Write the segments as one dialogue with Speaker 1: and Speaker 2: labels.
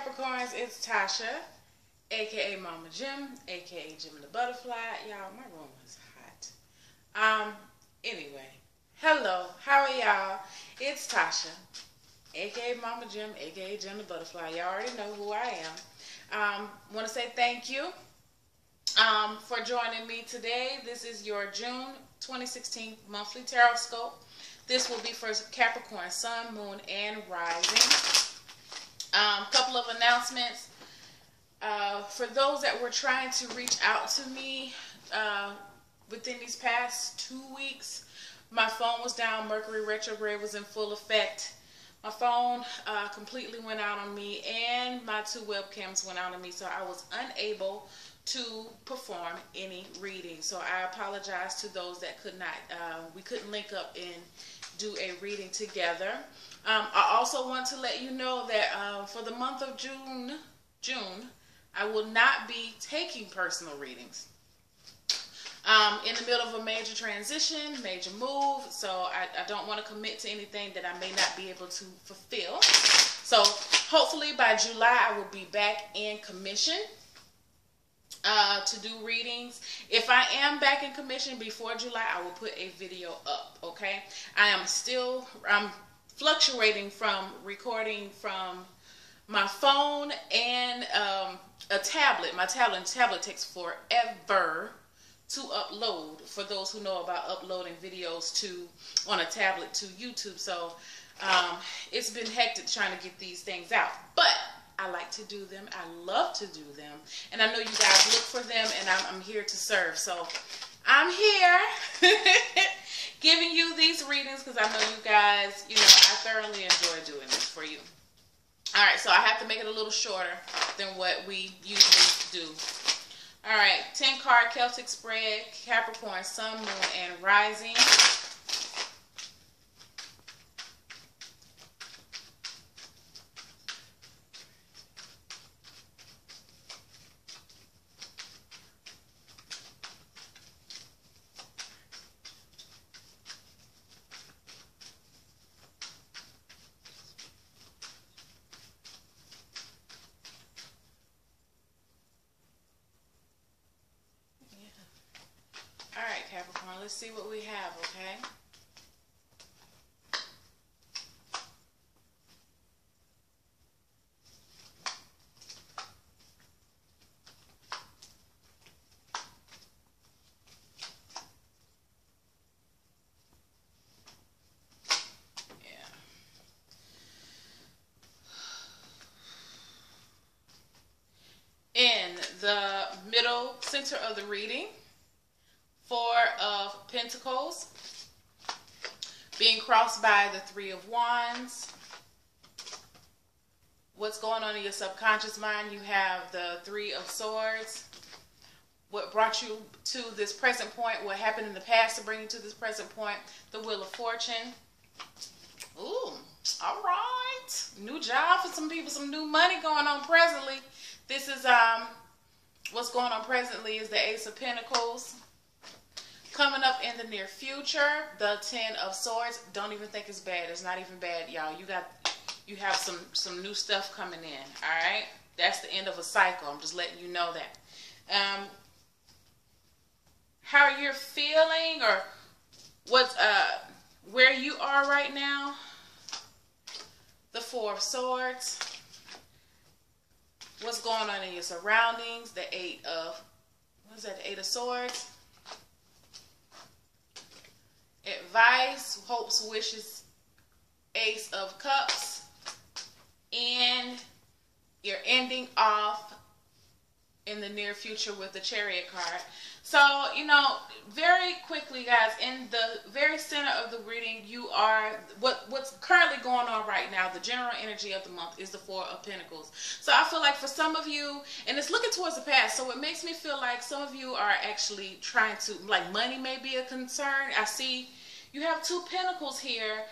Speaker 1: Capricorns, it's Tasha, aka Mama Jim, aka Jim and the Butterfly. Y'all, my room is hot. Anyway, hello, how are y'all? It's Tasha, aka Mama Jim, aka Jim the Butterfly. Y'all already know who I am. Want to say thank you for joining me today. This is your June 2016 monthly tarot scope. This will be for Capricorn, Sun, Moon, and Rising. Couple of announcements. For those that were trying to reach out to me within these past 2 weeks, my phone was down. Mercury retrograde was in full effect. My phone completely went out on me, and my 2 webcams went out on me, so I was unable to perform any reading. So I apologize to those that could not, we couldn't link up and do a reading together. I also want to let you know that for the month of June, I will not be taking personal readings. In the middle of a major transition, major move, so I don't want to commit to anything that I may not be able to fulfill. So hopefully by July I will be back in commission to do readings. If I am back in commission before July, I will put a video up, okay? I'm fluctuating from recording from my phone and a tablet. My tablet takes forever to upload, for those who know about uploading videos on a tablet to YouTube. So it's been hectic trying to get these things out, but I like to do them. I love to do them, and I know you guys look for them, and I'm here to serve. So I'm here giving you these readings because I know you guys, I thoroughly enjoy doing this for you. All right, so I have to make it a little shorter than what we usually do. All right, 10-card Celtic spread, Capricorn, Sun, Moon, and Rising. Alright, Capricorn, let's see what we have, okay? In the middle center of the reading, 4 of Pentacles being crossed by the 3 of Wands. What's going on in your subconscious mind? You have the 3 of Swords. What brought you to this present point? What happened in the past to bring you to this present point? The Wheel of Fortune. Ooh, all right. New job for some people, some new money going on presently. This is what's going on presently is the Ace of Pentacles. Coming up in the near future, the 10 of Swords. Don't even think it's bad. It's not even bad, y'all. You have some new stuff coming in. All right, that's the end of a cycle. I'm just letting you know that. How you're feeling, or what's where you are right now. The 4 of Swords. What's going on in your surroundings? The 8 of, what is that? The 8 of Swords. Advice, hopes, wishes, Ace of Cups. And you're ending off in the near future with the Chariot card. So, very quickly, guys, in the very center of the reading, you are, what's currently going on right now, the general energy of the month is the 4 of Pentacles. So I feel like for some of you, and it's looking towards the past, so it makes me feel like some of you are actually trying to, like, money may be a concern. I see you have 2 Pentacles here.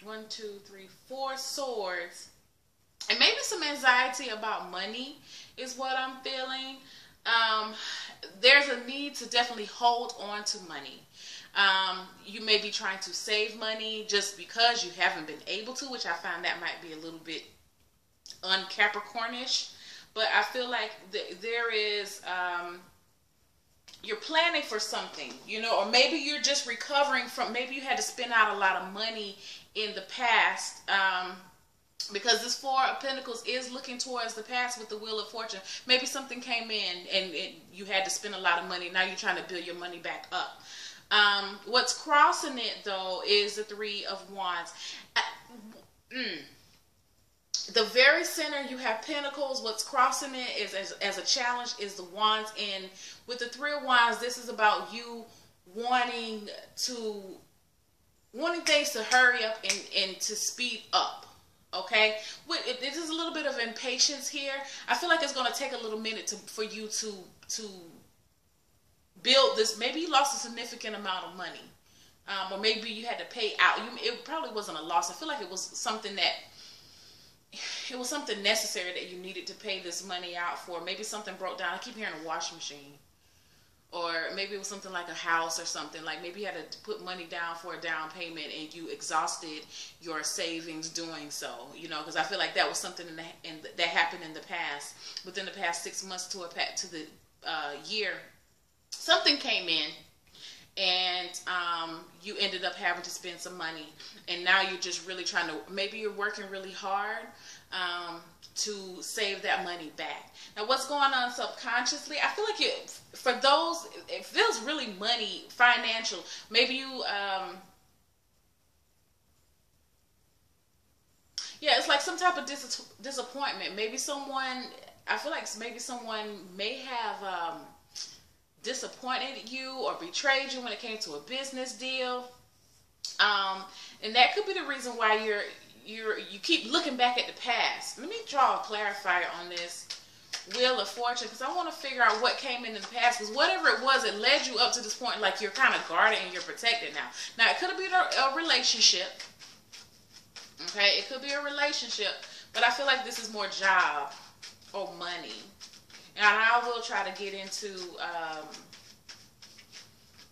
Speaker 1: 1, 2, 3, 4 Swords. And maybe some anxiety about money is what I'm feeling. There's a need to definitely hold on to money. You may be trying to save money just because you haven't been able to, which I find that might be a little bit un-Capricornish, but I feel like there is, you're planning for something, you know, or maybe you're just recovering from, maybe you had to spend out a lot of money in the past, because this Four of Pentacles is looking towards the past with the Wheel of Fortune. Maybe something came in and you had to spend a lot of money. Now you're trying to build your money back up. What's crossing it, though, is the Three of Wands. The very center, you have Pentacles. What's crossing it is, as a challenge, is the Wands. And with the Three of Wands, this is about you wanting things to hurry up and to speed up. Okay, this is a little bit of impatience here. I feel like it's going to take a little minute for you to build this. Maybe you lost a significant amount of money, or maybe you had to pay out. It probably wasn't a loss. I feel like it was something necessary that you needed to pay this money out for. Maybe something broke down. I keep hearing a washing machine. Or maybe it was something like a house or something. Like maybe you had to put money down for a down payment and you exhausted your savings doing so. You know, because I feel like that was something that happened in the past. Within the past 6 months to the year, something came in and you ended up having to spend some money. And now you're just really trying to, maybe you're working really hard to save that money back. Now, what's going on subconsciously? I feel like for those, it feels really money, financial. Maybe you, yeah, it's like some type of disappointment. Maybe someone, I feel like maybe someone may have disappointed you or betrayed you when it came to a business deal. And that could be the reason why you keep looking back at the past. Let me draw a clarifier on this Wheel of Fortune, because I want to figure out what came in the past, because whatever it was, it led you up to this point, like you're kind of guarded and you're protected now. Now, it could have been a relationship. Okay, it could be a relationship, but I feel like this is more job or money. And I will try to get into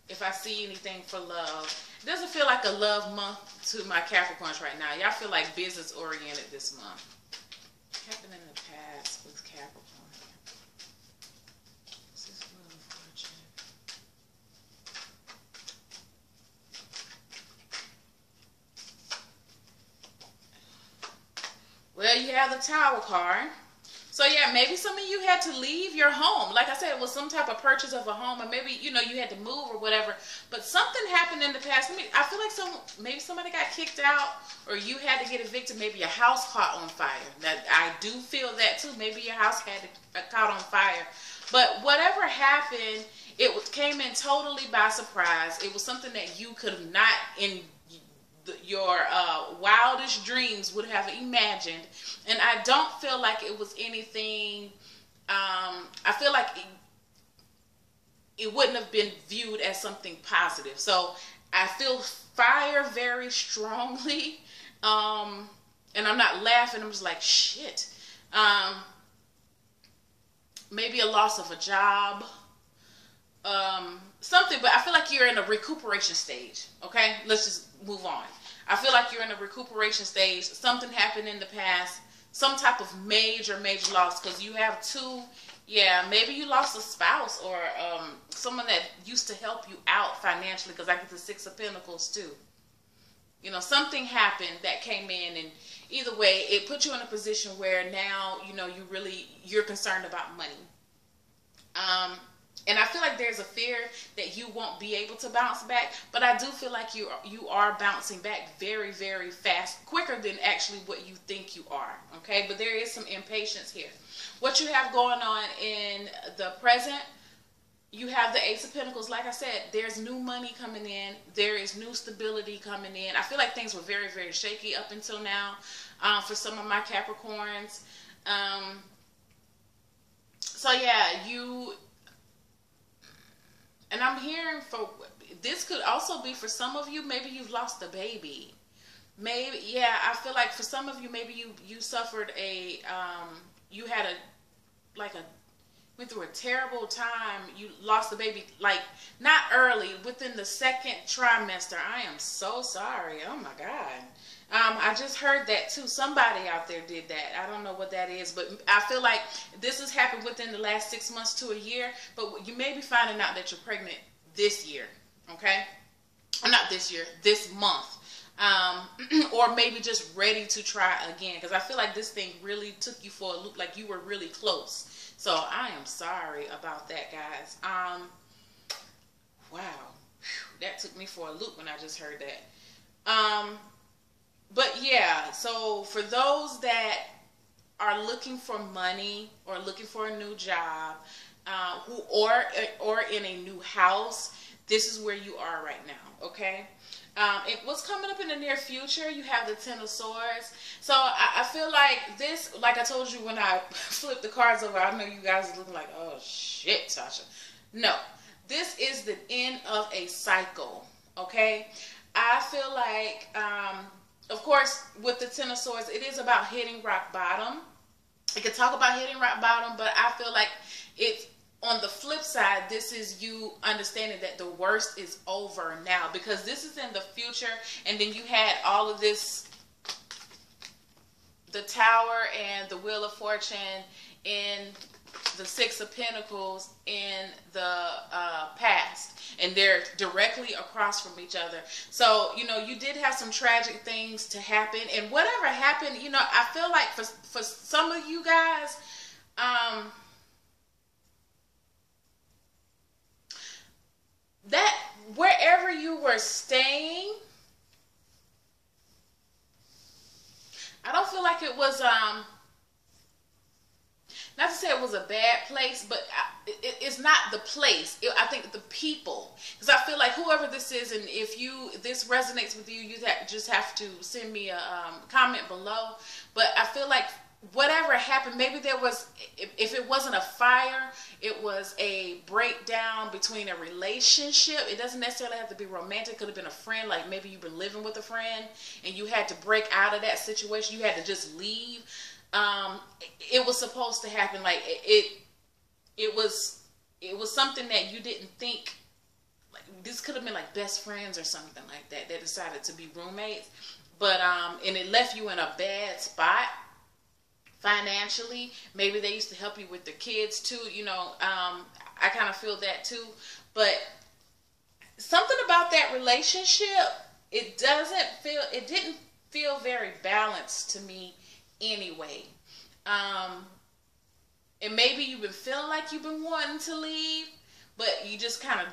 Speaker 1: if I see anything for love. It doesn't feel like a love month to my Capricorns right now. Y'all feel like business oriented this month. What happened in the past with Capricorn? This is Wheel of Fortune. Well, you have the Tower card. So yeah, maybe some of you had to leave your home. Like I said, it was some type of purchase of a home, or maybe, you know, you had to move or whatever. But something happened in the past. I feel like maybe somebody got kicked out, or you had to get evicted. Maybe your house caught on fire. That I do feel that too. Maybe your house had caught on fire. But whatever happened, it came in totally by surprise. It was something that you could have not your wildest dreams would have imagined. And I don't feel like it was anything, I feel like it wouldn't have been viewed as something positive. So I feel fire very strongly, and I'm not laughing, I'm just like, shit. Maybe a loss of a job, something, but I feel like you're in a recuperation stage. Okay, let's just move on. I feel like you're in a recuperation stage. Something happened in the past, some type of major loss, because you have two. Yeah, maybe you lost a spouse or someone that used to help you out financially, because I get the Six of Pentacles too. You know, something happened that came in, and either way, it put you in a position where now, you know, you're concerned about money. And I feel like there's a fear that you won't be able to bounce back, but I do feel like you are bouncing back very, very fast, quicker than actually what you think you are, okay? But there is some impatience here. What you have going on in the present, you have the Ace of Pentacles. Like I said, there's new money coming in. There is new stability coming in. I feel like things were very, very shaky up until now for some of my Capricorns. So yeah, and I'm hearing this could also be for some of you, maybe you've lost a baby. Maybe, yeah, I feel like for some of you, maybe you suffered you had went through a terrible time. You lost a baby, like not early, within the second trimester. I am so sorry. Oh my God. I I just heard that too. Somebody out there did that. I don't know what that is, but I feel like this has happened within the last 6 months to a year. But you may be finding out that you're pregnant this year, okay? Or not this year, this month. Or maybe just ready to try again, because I feel like this thing really took you for a loop, like you were really close. So I am sorry about that, guys. Wow, that took me for a loop when I just heard that. But yeah, so for those that are looking for money or looking for a new job, or in a new house, this is where you are right now, okay? What's coming up in the near future, you have the Ten of Swords. So I feel like this, like I told you when I flipped the cards over, I know you guys are looking like, oh shit, Tasha. No, this is the end of a cycle, okay? I feel like, of course, with the Ten of Swords, it is about hitting rock bottom. You can talk about hitting rock bottom, but I feel like it's, on the flip side, this is you understanding that the worst is over now, because this is in the future, and then you had all of this, the Tower and the Wheel of Fortune in the Six of Pentacles in the past, and they're directly across from each other. So, you know, you did have some tragic things to happen, and whatever happened, you know, I feel like for some of you guys, that wherever you were staying, I don't feel like it was, not to say it was a bad place, but it's not the place. I think the people, because I feel like whoever this is, and if this resonates with you, you just have to send me a comment below. But I feel like whatever happened, maybe there was, if it wasn't a fire, it was a breakdown between a relationship. It doesn't necessarily have to be romantic. It could have been a friend, like maybe you've been living with a friend and you had to break out of that situation. You had to just leave. It was supposed to happen. Like it was something that you didn't think, like this could have been like best friends or something like that. They decided to be roommates, but and it left you in a bad spot financially. Maybe they used to help you with the kids too, you know. I kind of feel that too, but something about that relationship, it didn't feel very balanced to me anyway. And maybe you've been feeling like you've been wanting to leave, but you just kind of,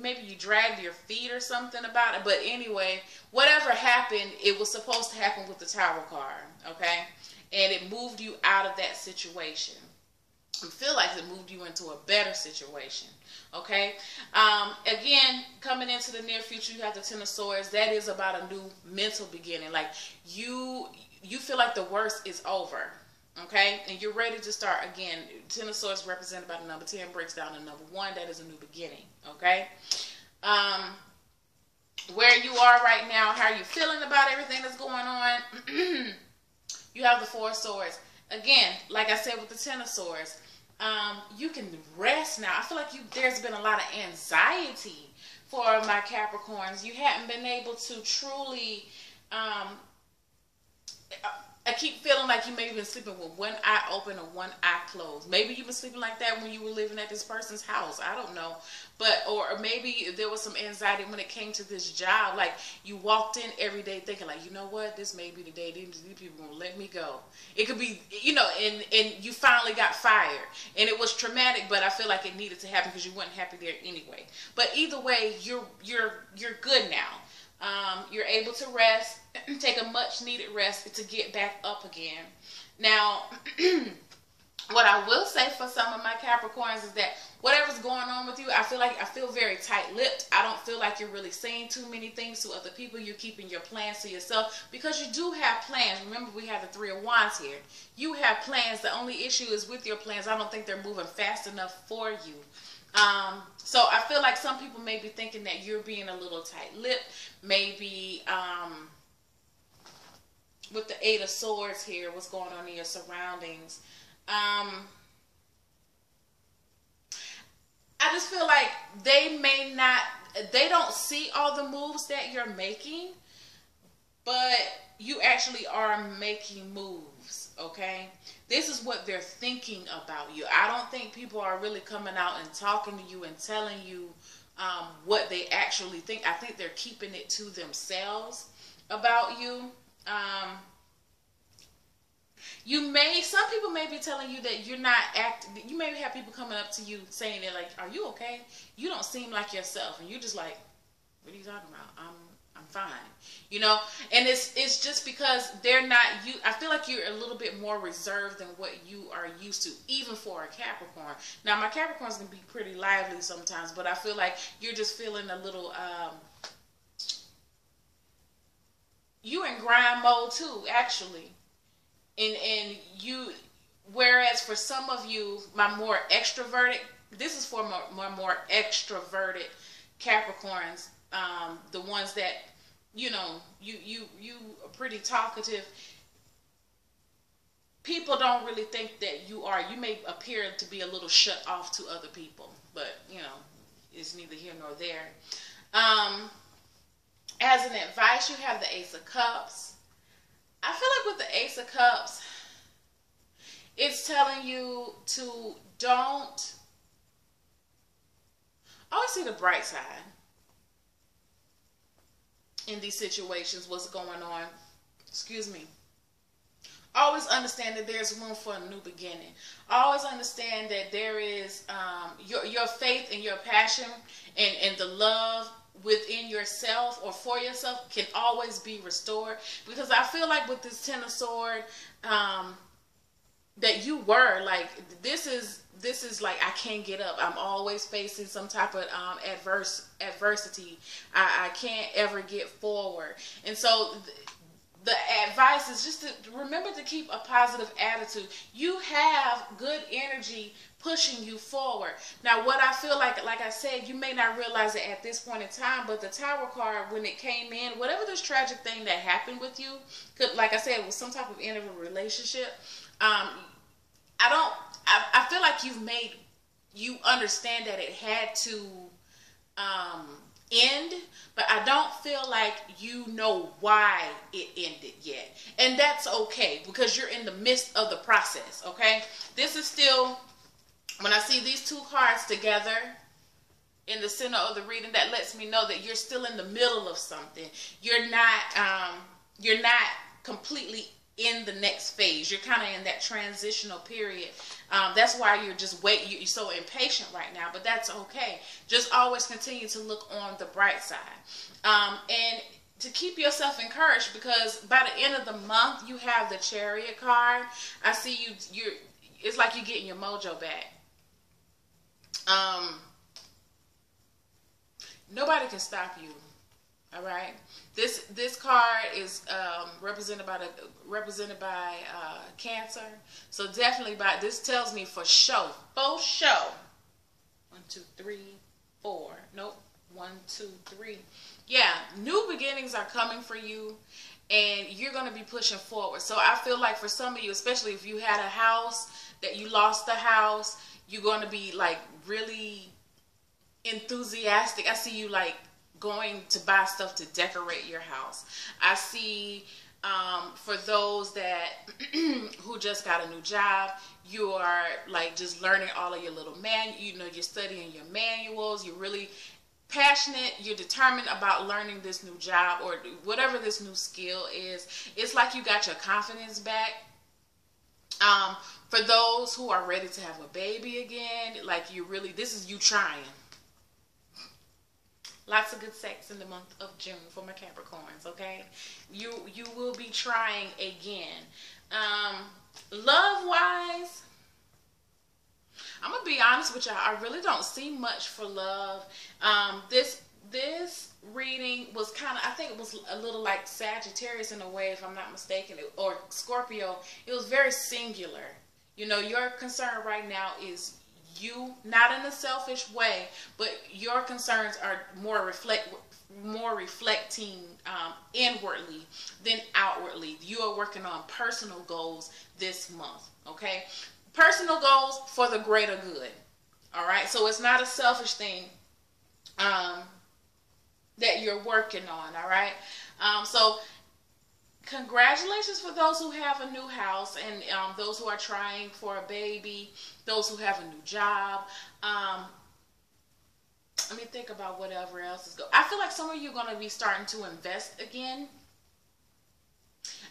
Speaker 1: maybe you dragged your feet or something about it. But anyway, whatever happened, it was supposed to happen with the Tower card, okay? And it moved you out of that situation. I feel like it moved you into a better situation, okay? Again, coming into the near future, you have the Ten of Swords. That is about a new mental beginning. Like you feel like the worst is over, okay? And you're ready to start again. Ten of Swords represented by the number 10 breaks down to number 1. That is a new beginning, okay? Where you are right now, how are you feeling about everything that's going on? You have the Four of Swords. Again, like I said with the Ten of Swords, you can rest now. I feel like there's been a lot of anxiety for my Capricorns. You haven't been able to truly, I keep feeling like you may have been sleeping with one eye open or one eye closed. Maybe you've been sleeping like that when you were living at this person's house. I don't know. But, or maybe there was some anxiety when it came to this job. Like you walked in every day thinking like, you know what, this may be the day these people won't let me go. It could be, you know, and you finally got fired. And it was traumatic, but I feel like it needed to happen because you weren't happy there anyway. But either way, you're good now. You're able to rest, take a much needed rest to get back up again. Now, what I will say for some of my Capricorns is that whatever's going on with you, I feel very tight-lipped. I don't feel like you're really saying too many things to other people. You're keeping your plans to yourself because you do have plans. Remember, we have the Three of Wands here. You have plans. The only issue is with your plans, I don't think they're moving fast enough for you. So I feel like some people may be thinking that you're being a little tight-lipped. Maybe with the Eight of Swords here, what's going on in your surroundings. I just feel like they don't see all the moves that you're making, but you actually are making moves, okay? This is what they're thinking about you. I don't think people are really coming out and talking to you and telling you what they actually think. I think they're keeping it to themselves about you. Some people may be telling you that you're not acting. You may have people coming up to you saying that, like, are you okay? You don't seem like yourself. And you're just like, what are you talking about? I'm fine. You know? And it's just because they're not you. I feel like you're a little bit more reserved than what you are used to, even for a Capricorn. Now, my Capricorns can be pretty lively sometimes, but I feel like you're just feeling a little, you in grind mode too, actually. And you, whereas for some of you, my more extroverted, this is for more extroverted Capricorns, the ones that, you know, you are pretty talkative. People don't really think that you are. You may appear to be a little shut off to other people, but, you know, it's neither here nor there. As an advice, you have the Ace of Cups. I feel like with the Ace of Cups, it's telling you to don't always see the bright side in these situations, what's going on. Excuse me. Always understand that there's room for a new beginning. Always understand that there is your faith and your passion and the love within yourself or for yourself can always be restored. Because I feel like with this Ten of Swords, that you were like, this is like, I can't get up. I'm always facing some type of adversity. I can't ever get forward. And so the advice is just to remember to keep a positive attitude. You have good energy pushing you forward. Now, what I feel like I said, you may not realize it at this point in time, but the Tower card, when it came in, whatever this tragic thing that happened with you, like I said, it was some type of end of a relationship. I feel like you understand that it had to end, but I don't feel like you know why it ended yet. And that's okay, because you're in the midst of the process, okay? This is still, when I see these two cards together in the center of the reading, that lets me know that you're still in the middle of something. You're not completely in the next phase. You're kind of in that transitional period. That's why you're just you're so impatient right now, but that's okay. Just always continue to look on the bright side. And to keep yourself encouraged, because by the end of the month, you have the Chariot card. I see it's like you're getting your mojo back. Nobody can stop you. All right. This card is represented by Cancer. So definitely this tells me for show. 1, 2, 3, 4. Nope. 1, 2, 3. Yeah, new beginnings are coming for you, and you're going to be pushing forward. So I feel like for some of you, especially if you had a house that you lost the house, you're going to be like really enthusiastic. I see you like going to buy stuff to decorate your house. I see for those that who just got a new job, you are like just learning all of your little you're studying your manuals. You're really passionate. You're determined about learning this new job or whatever this new skill is. It's like you got your confidence back. For those who are ready to have a baby again, like this is you trying. Lots of good sex in the month of June for my Capricorns, okay? You will be trying again. Love-wise, I'm going to be honest with y'all. I really don't see much for love. This reading was kind of, I think it was a little like Sagittarius in a way, if I'm not mistaken, or Scorpio. It was very singular. You know, your concern right now is you, not in a selfish way, but your concerns are more reflecting inwardly than outwardly. You are working on personal goals this month, okay? Personal goals for the greater good, all right? So it's not a selfish thing that you're working on, all right? So congratulations for those who have a new house, and those who are trying for a baby, those who have a new job. Let me think about whatever else is going. I feel like some of you are going to be starting to invest again.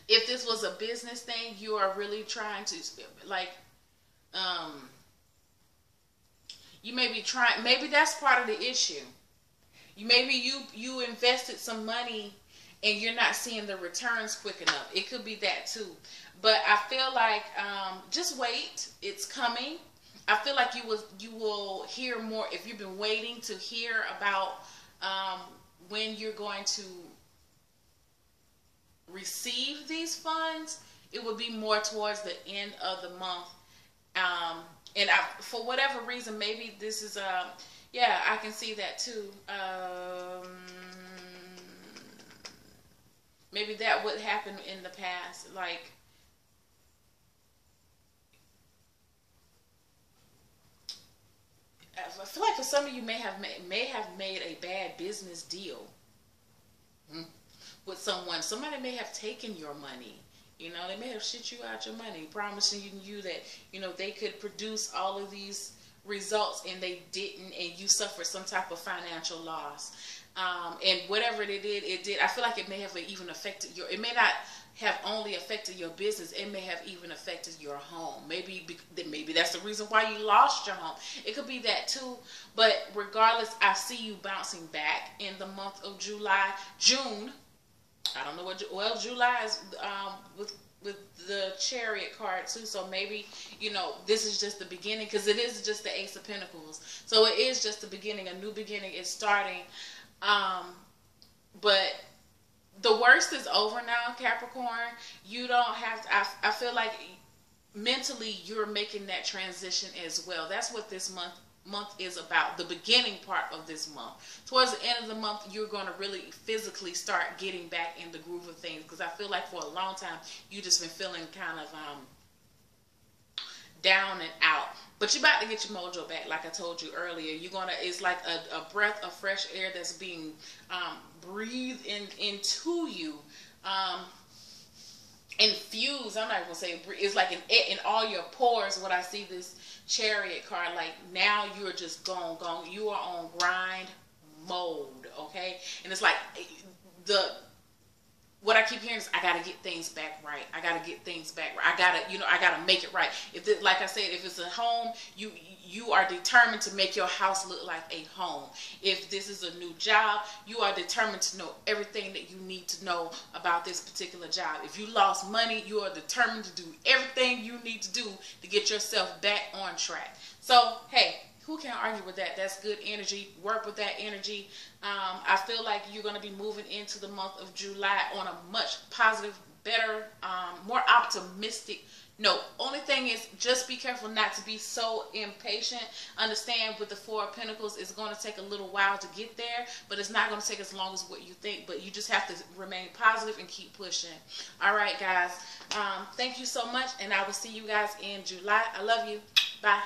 Speaker 1: If this was a business thing, you are really trying to, like, you may be trying, maybe that's part of the issue. Maybe you invested some money and you're not seeing the returns quick enough. It could be that too. But I feel like just wait. It's coming. I feel like you will hear more if you've been waiting to hear about when you're going to receive these funds. It would be more towards the end of the month. And for whatever reason, maybe this is yeah, I can see that too. Maybe that would happen in the past. Like, I feel like for some of you may have made a bad business deal with someone. Somebody may have taken your money. You know, they may have shit you out your money, promising you that, you know, they could produce all of these results and they didn't, and you suffered some type of financial loss. And whatever it did. I feel like it may have even affected it may not have only affected your business. It may have even affected your home. Maybe that's the reason why you lost your home. It could be that too. But regardless, I see you bouncing back in the month of June. I don't know what, July is with the Chariot card too. So maybe, you know, this is just the beginning, because it is just the Ace of Pentacles. So it is just the beginning. A new beginning is starting. But the worst is over now, Capricorn. You don't have to, I feel like mentally you're making that transition as well. That's what this month is about, the beginning part of this month. Towards the end of the month, you're going to really physically start getting back in the groove of things, because I feel like for a long time you just been feeling kind of down and out. But you're about to get your mojo back, like I told you earlier. It's like a breath of fresh air that's being breathed into you, infused. I'm not gonna say it's like in all your pores. What I see this Chariot card, like now you're just gone. You are on grind mode, okay? And it's like what I keep hearing is, I gotta get things back right. I gotta get things back right. I gotta make it right. Like I said, if it's a home, you are determined to make your house look like a home. If this is a new job, you are determined to know everything that you need to know about this particular job. If you lost money, you are determined to do everything you need to do to get yourself back on track. So, hey, who can argue with that? That's good energy. Work with that energy. I feel like you're going to be moving into the month of July on a much positive, better, more optimistic note. Only thing is, just be careful not to be so impatient. Understand, with the Four of Pentacles, it's going to take a little while to get there, but it's not going to take as long as what you think. But you just have to remain positive and keep pushing. All right, guys. Thank you so much, and I will see you guys in July. I love you. Bye.